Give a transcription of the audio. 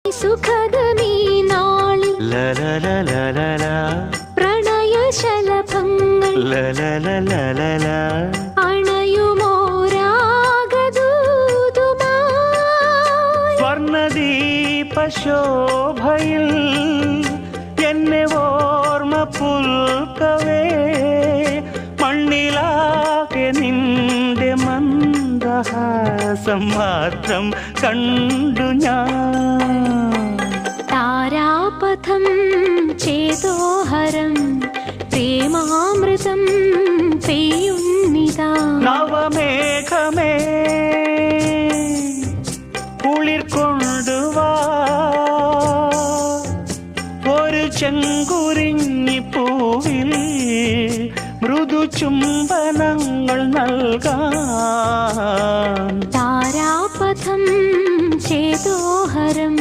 സുഖദമീ നാളിൽ പ്രണയശലഭങ്ങൾ അണയുമോരാഗദൂതുമായി സ്വർണദീപശോഭയിൽ എന്നെ ഓർമ്മ പുൽക്കവേ മണ്ണിലാകെ നിന്റെ മന്ദഹാസം മാത്രം കണ്ടു ഞാൻ. താരാപഥം ചേതോഹരം പ്രേമാമൃതം പെയ്യുന്നിതാ. നവമേഘമേ കുളിർ കൊണ്ടുവാ ഒരു ചെങ്കുരിഞ്ഞി പൂവിൽ മൃദു ചുംബനങ്ങൾ നൽകാൻ. താരാപഥം ചേതോഹരം